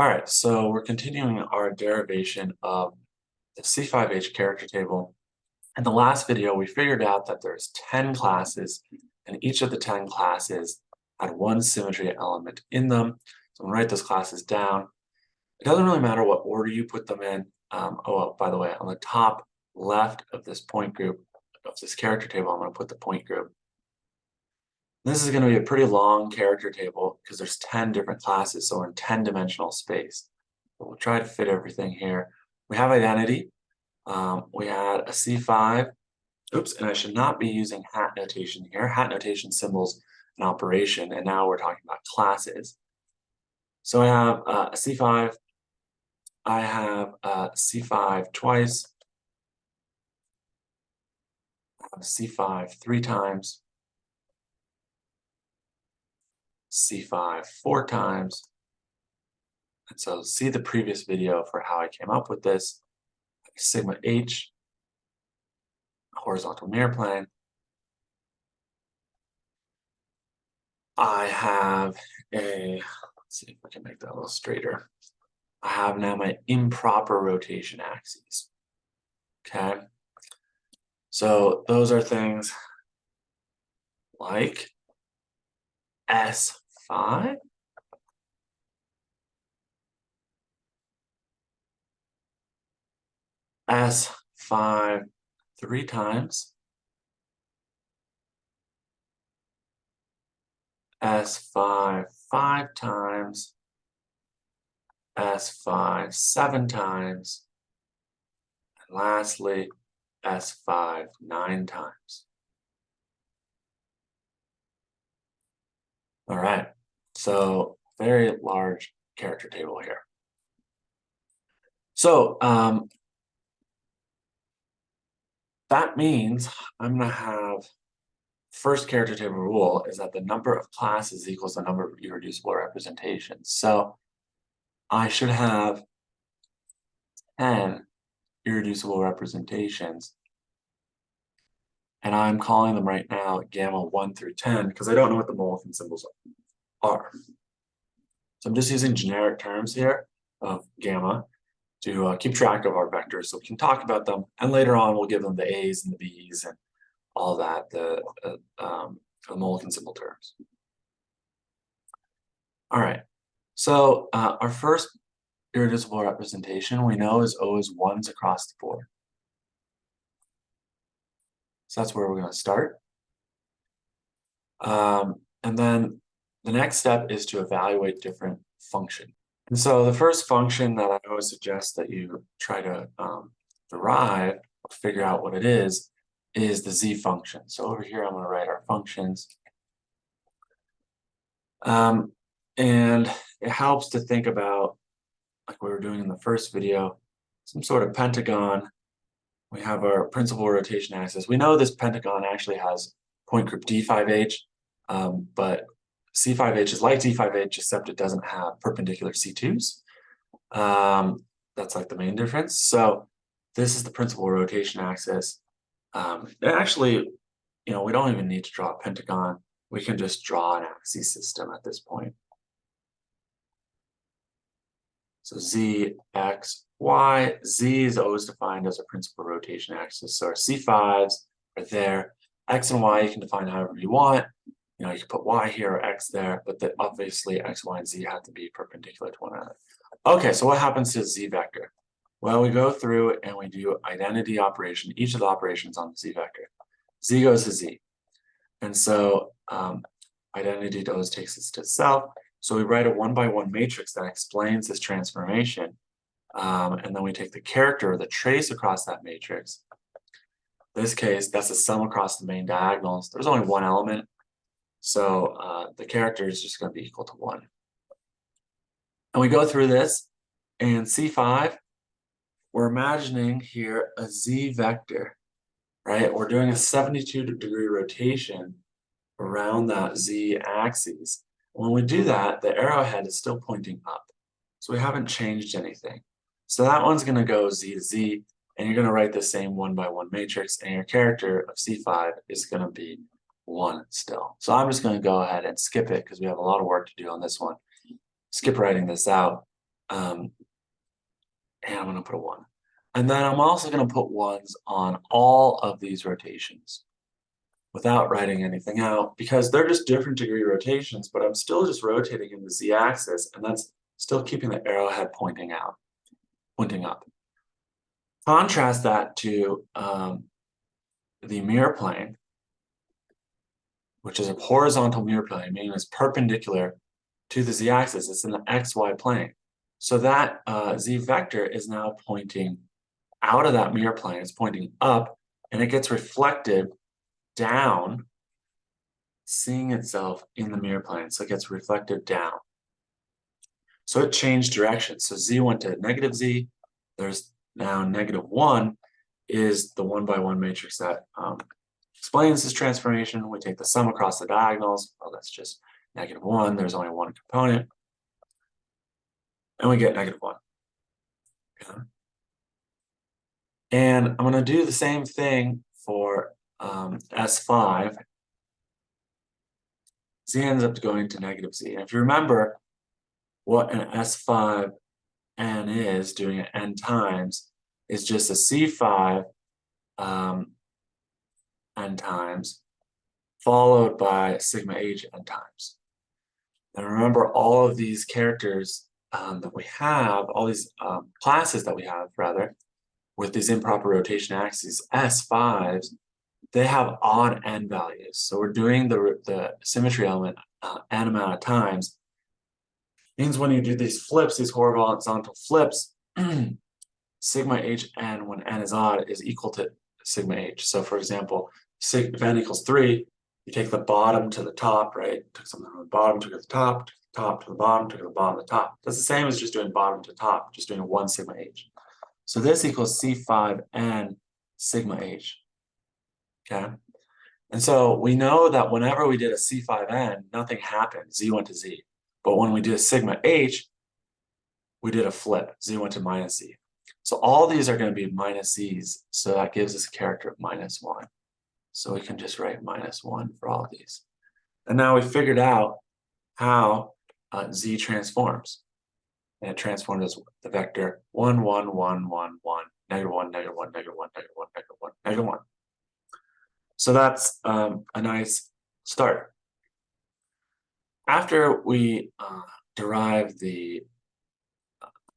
All right, so we're continuing our derivation of the C5h character table. In the last video, we figured out that there's 10 classes, and each of the 10 classes had one symmetry element in them. So I'm gonna write those classes down. It doesn't really matter what order you put them in. By the way, on the top left of this point group, of this character table, I'm gonna put the point group. This is going to be a pretty long character table because there's 10 different classes, so we're in 10-dimensional space. But we'll try to fit everything here. We have identity. We had a C5. Oops, and I should not be using hat notation here. Hat notation symbols an operation, and now we're talking about classes. So I have a C5. I have a C5 twice. I have a C5 3 times. C5 4 times. And so see the previous video for how I came up with this. Sigma h, horizontal mirror plane. I have let's see if I can make that a little straighter. I have now my improper rotation axes. Okay. So those are things like S5, S5 3 times, S5 5 times, S5 7 times, and lastly, S5 9 times. All right, so very large character table here. So that means I'm going to have first character table rule is that the number of classes equals the number of irreducible representations. So I should have 10 irreducible representations. And I'm calling them right now gamma 1 through 10 because I don't know what the Mulliken symbols are. So I'm just using generic terms here of gamma to keep track of our vectors so we can talk about them. And later on, we'll give them the A's and the B's and all that, the Mulliken symbol terms. All right, so our first irreducible representation we know is always ones across the board. So that's where we're going to start. And then the next step is to evaluate different functions. And so the first function that I always suggest that you try to derive, or figure out what it is the z function. So over here, I'm going to write our functions. And it helps to think about, like we were doing in the first video, some sort of pentagon. We have our principal rotation axis. We know this pentagon actually has point group D5h, but C5h is like D5h, except it doesn't have perpendicular C2s. That's like the main difference. So this is the principal rotation axis. Actually, we don't even need to draw a pentagon. We can just draw an axis system at this point. So Z, X, Y. Z is always defined as a principal rotation axis. So our C5s are there. X and Y you can define however you want. You can put Y here or X there, but obviously X, Y, and Z have to be perpendicular to one another. Okay, so what happens to Z vector? Well, we go through and we do identity operation, each of the operations on the Z vector. Z goes to Z. And so identity always takes us to self. So we write a 1-by-1 matrix that explains this transformation. And then we take the character or the trace across that matrix. In this case, that's a sum across the main diagonals. There's only one element. So the character is just going to be equal to 1. And we go through this, and C5, we're imagining here a Z vector, right? We're doing a 72-degree rotation around that Z axis. When we do that, the arrowhead is still pointing up. So we haven't changed anything. So that one's going to go Z to Z, and you're going to write the same 1-by-1 matrix, and your character of C5 is going to be 1 still. So I'm just going to go ahead and skip it because we have a lot of work to do on this one. Skip writing this out. And I'm going to put a 1. And then I'm also going to put 1s on all of these rotations without writing anything out, because they're just different degree rotations, but I'm still just rotating in the z-axis, and that's still keeping the arrowhead pointing up. Contrast that to the mirror plane, which is a horizontal mirror plane, meaning it's perpendicular to the z-axis. It's in the xy plane. So that z vector is now pointing out of that mirror plane. It's pointing up, and it gets reflected down, seeing itself in the mirror plane. So it gets reflected down. So it changed direction. So z went to negative z. There's now -1 is the 1-by-1 matrix that explains this transformation. We take the sum across the diagonals. Well, that's just -1. There's only one component. And we get -1. Okay. And I'm going to do the same thing for S5. Z ends up going to -z. And if you remember what an S5 n is, doing it n times, is just a C5 n times followed by sigma h n times. And remember, all of these characters that we have, all these classes that we have, rather, with these improper rotation axes, S5s, they have odd n values. So we're doing the symmetry element n amount of times. Means when you do these flips, these horizontal flips, sigma hn when n is odd is equal to sigma h. So for example, if n equals 3, you take the bottom to the top, right? Took something from the bottom, took it to the top, took the top to the bottom, took it to the bottom to the top. That's the same as just doing bottom to top, just doing 1 sigma h. So this equals C5n sigma h. Okay? And so we know that whenever we did a C5n, nothing happened. Z went to Z. But when we did a sigma h, we did a flip. Z went to -z. So all these are going to be minus z's. So that gives us a character of -1. So we can just write -1 for all of these. And now we figured out how z transforms. And it transformed as the vector 1, 1, 1, 1, 1, -1, -1, -1, -1, -1, -1. So that's a nice start. After we derive the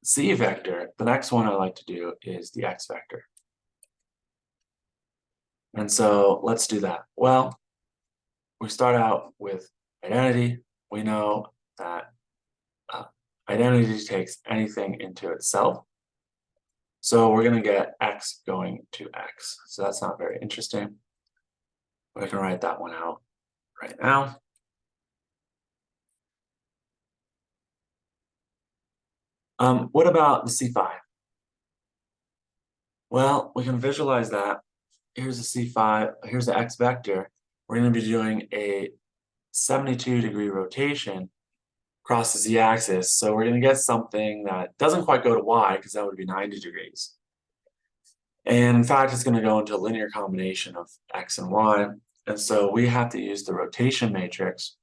z vector, the next one I like to do is the x vector. And so let's do that. Well, we start out with identity. We know that identity takes anything into itself. So we're going to get x going to x. So that's not very interesting. But I can write that one out right now. What about the C5? Well, we can visualize that. Here's a C5, here's the x vector. We're going to be doing a 72-degree rotation across the z-axis. So we're going to get something that doesn't quite go to y, because that would be 90 degrees. And in fact, it's going to go into a linear combination of x and y. And so we have to use the rotation matrix,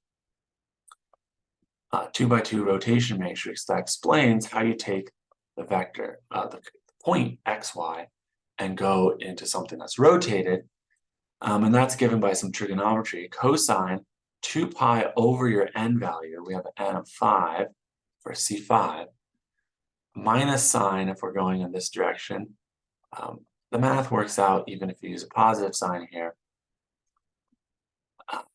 2x2 rotation matrix, that explains how you take the vector, the point xy, and go into something that's rotated. And that's given by some trigonometry. Cosine 2 pi over your n value, we have an n of 5 for C5, minus sine if we're going in this direction. The math works out even if you use a positive sign here.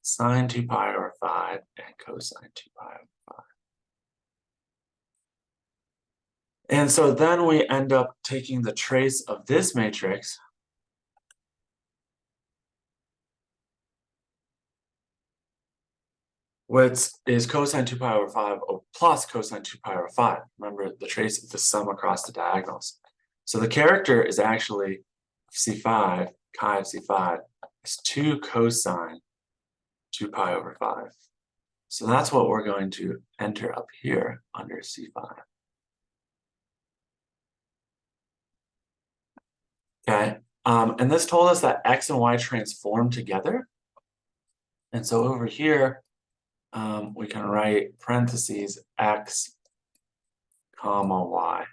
Sine 2 pi over 5 and cosine 2 pi over 5. And so then we end up taking the trace of this matrix, which is cosine 2 pi over 5 plus cosine 2 pi over 5. Remember, the trace is the sum across the diagonals. So the character is actually C5, chi of C5, is 2 cosine 2 pi over 5. So that's what we're going to enter up here under C5. Okay, and this told us that x and y transform together. And so over here, we can write parentheses x comma, y.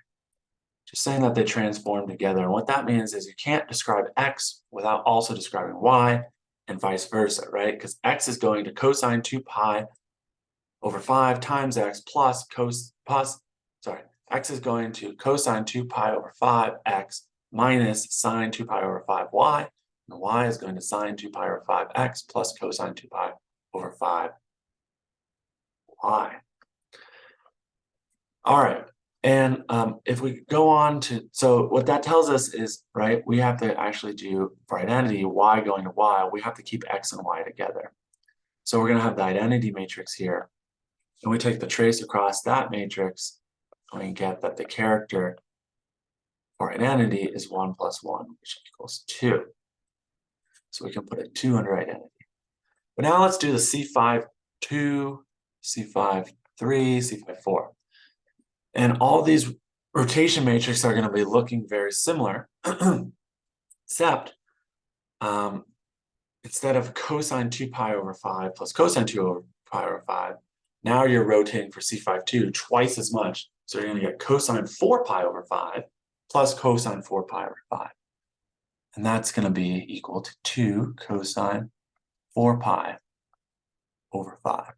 Just saying that they transform together. And what that means is you can't describe x without also describing y and vice versa, right? Because x is going to cosine 2 pi over 5 times x x is going to cosine 2 pi over 5x minus sine 2 pi over 5y. And y is going to sine 2 pi over 5x plus cosine 2 pi over 5y. All right. And if we go on to, so what that tells us is, right, we have to actually do, for identity, y going to y, we have to keep x and y together. So we're going to have the identity matrix here. And we take the trace across that matrix, and we get that the character for identity is 1 plus 1, which equals 2. So we can put a 2 under identity. But now let's do the C5 2, C5 3, C5 4. And all these rotation matrices are going to be looking very similar, except instead of cosine 2 pi over 5 plus cosine 2 over pi over 5, now you're rotating for C5 twice as much. So you're going to get cosine 4 pi over 5 plus cosine 4 pi over 5. And that's going to be equal to 2 cosine 4 pi over 5.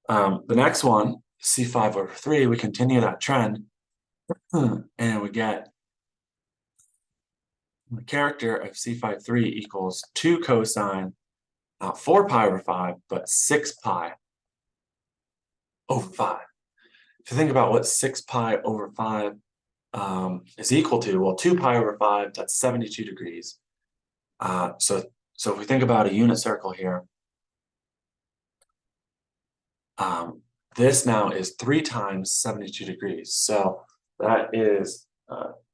The next one, C5 over 3, we continue that trend, and we get the character of C5 equals 2 cosine, not 4 pi over 5, but 6 pi over 5. If you think about what 6 pi over 5 is equal to, well, 2 pi over 5, that's 72 degrees. So if we think about a unit circle here, this now is 3 times 72 degrees. So that is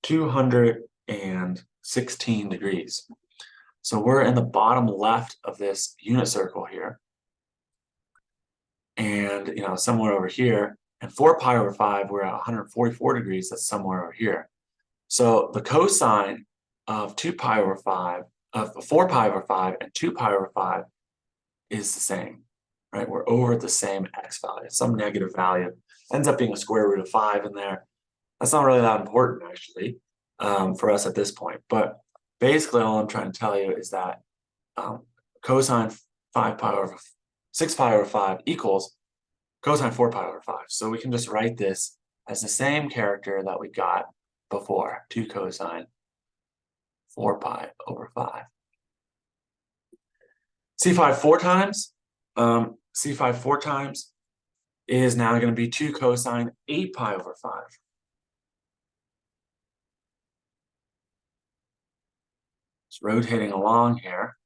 216 degrees. So we're in the bottom left of this unit circle here. And, you know, somewhere over here, and 4 pi over 5, we're at 144 degrees. That's somewhere over here. So the cosine of 2 pi over 5, of 4 pi over 5 and 2 pi over 5 is the same, right? We're over the same x value, some negative value. Ends up being a square root of 5 in there. That's not really that important, actually, for us at this point. But basically, all I'm trying to tell you is that cosine 6 pi over 5 equals cosine 4 pi over 5. So we can just write this as the same character that we got before, 2 cosine 4 pi over 5. C5 4 times, C5 4 times is now going to be 2 cosine 8 pi over 5. It's rotating along here.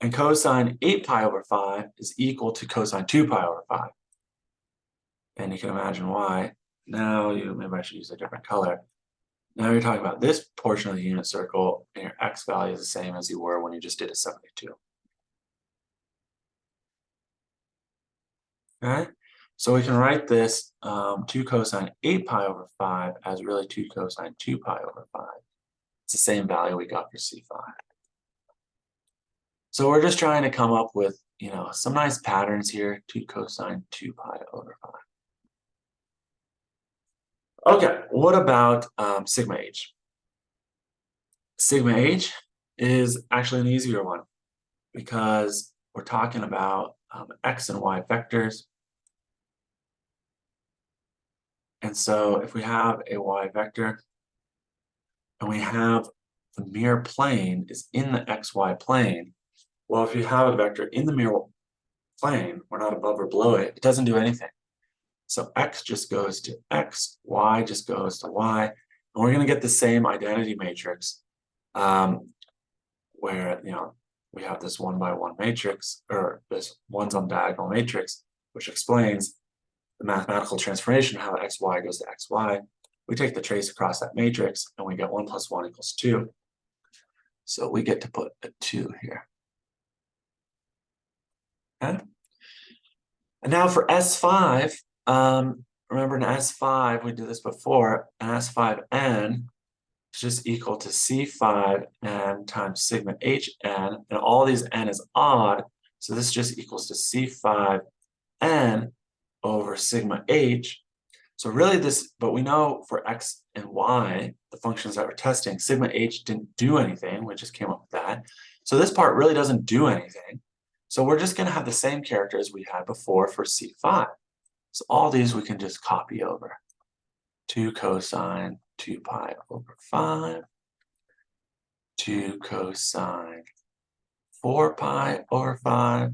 And cosine 8 pi over 5 is equal to cosine 2 pi over 5. And you can imagine why. Now, maybe I should use a different color. Now you're talking about this portion of the unit circle, and your x value is the same as you were when you just did a 72. Okay, so we can write this 2 cosine 8 pi over 5 as really 2 cosine 2 pi over 5. It's the same value we got for C5. So we're just trying to come up with, you know, some nice patterns here, 2 cosine 2 pi over 5. Okay, what about sigma h? Sigma h is actually an easier one because we're talking about x and y vectors. And so if we have a y vector and we have the mirror plane is in the xy plane, well, if you have a vector in the mirror plane, we're not above or below it, it doesn't do anything. So x just goes to x, y just goes to y, and we're going to get the same identity matrix where, you know, we have this 1 by 1 matrix, or this ones on diagonal matrix, which explains the mathematical transformation of how xy goes to xy. We take the trace across that matrix, and we get 1 plus 1 equals 2. So we get to put a 2 here. Okay. And now for S5, remember in S5, we did this before, and S5n is just equal to C5n times sigma hn, and all these n is odd, so this just equals to C5n over sigma h. So really this, but we know for x and y, the functions that we're testing, sigma h didn't do anything. We just came up with that. So this part really doesn't do anything. So we're just going to have the same character as we had before for C5. So all these we can just copy over. 2 cosine 2 pi over 5. 2 cosine 4 pi over 5.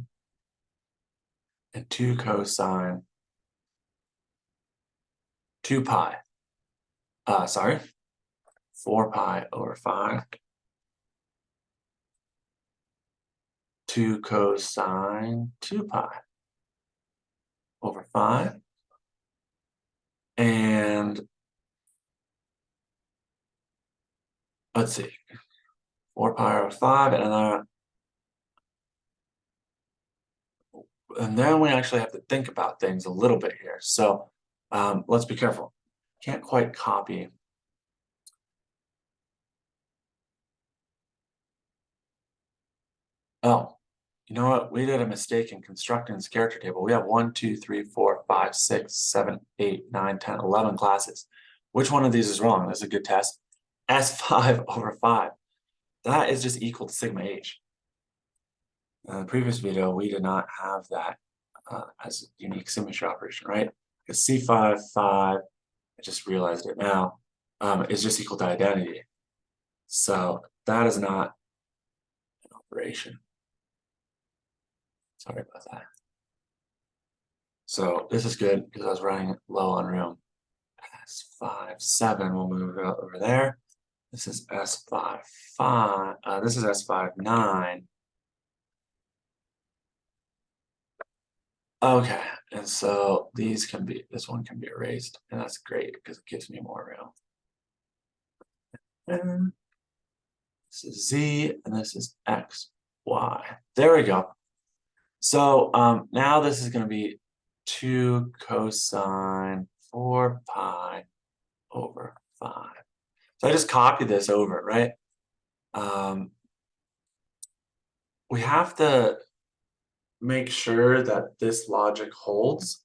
And 2 cosine 2 pi. 4 pi over 5. 2 cosine 2 pi over 5. And let's see, 4 pi over 5, and then we actually have to think about things a little bit here. So let's be careful. Can't quite copy. Oh, you know what? We did a mistake in constructing this character table. We have 1, 2, 3, 4, 5, 6, 7, 8, 9, 10, 11 classes. Which one of these is wrong? This is a good test. S5 over 5. That is just equal to sigma h. In the previous video, we did not have that as a unique symmetry operation, right? Because C5, 5, I just realized it now, is just equal to identity. So that is not an operation. Sorry about that. So this is good because I was running low on room. S5, 7, we'll move it over there. This is S5, 5. This is S5, 9. Okay, and so this one can be erased, and that's great because it gives me more room. And this is Z, and this is X, Y. There we go. So now this is going to be 2 cosine 4 pi over 5. So I just copied this over, right? We have to make sure that this logic holds.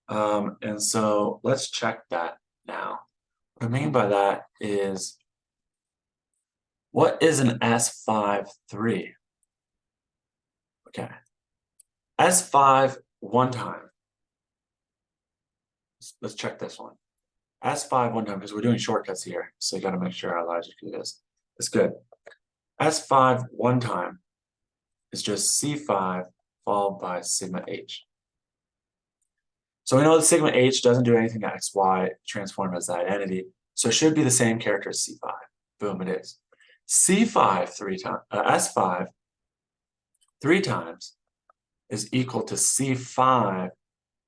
And so let's check that now. What I mean by that is, what is an S5, 3? Okay. S5 one time. Let's check this one. S5 one time, because we're doing shortcuts here. So you got to make sure our logic is good. S5 one time is just C5 followed by sigma h. So we know that sigma h doesn't do anything to x, y, transform as the identity. So it should be the same character as C5. Boom, it is. C5 3 times, S5 3 times is equal to C5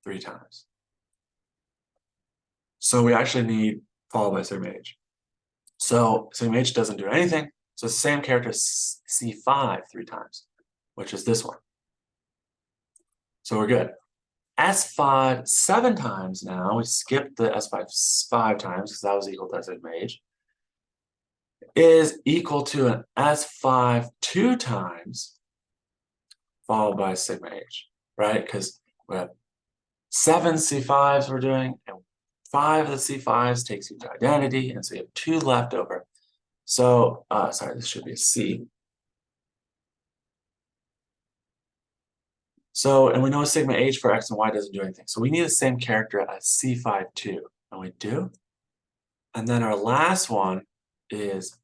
3 times. So we actually need followed by sigma h. So sigma h doesn't do anything. So it's the same character as C5 3 times, which is this one. So we're good. S5 7 times now, we skipped the S5 5 times because that was equal to sigma h, is equal to an S5 2 times followed by sigma h, right? Because we have 7 C5s we're doing, and 5 of the C5s takes you to identity, and so you have 2 left over. So, sorry, this should be a C. So, and we know sigma h for x and y doesn't do anything. So we need the same character as C5 2, and we do. And then our last one is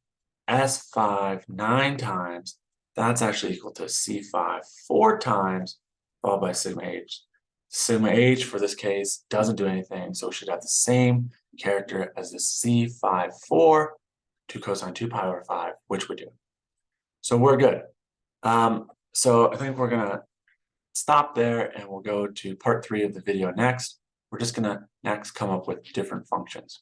S5 9 times. That's actually equal to C5 4 times, followed by sigma h. Sigma h for this case doesn't do anything, so we should have the same character as the C5 4, 2 cosine 2 pi over 5, which we do. So we're good. So I think we're gonna stop there and we'll go to part 3 of the video next. We're just gonna next come up with different functions.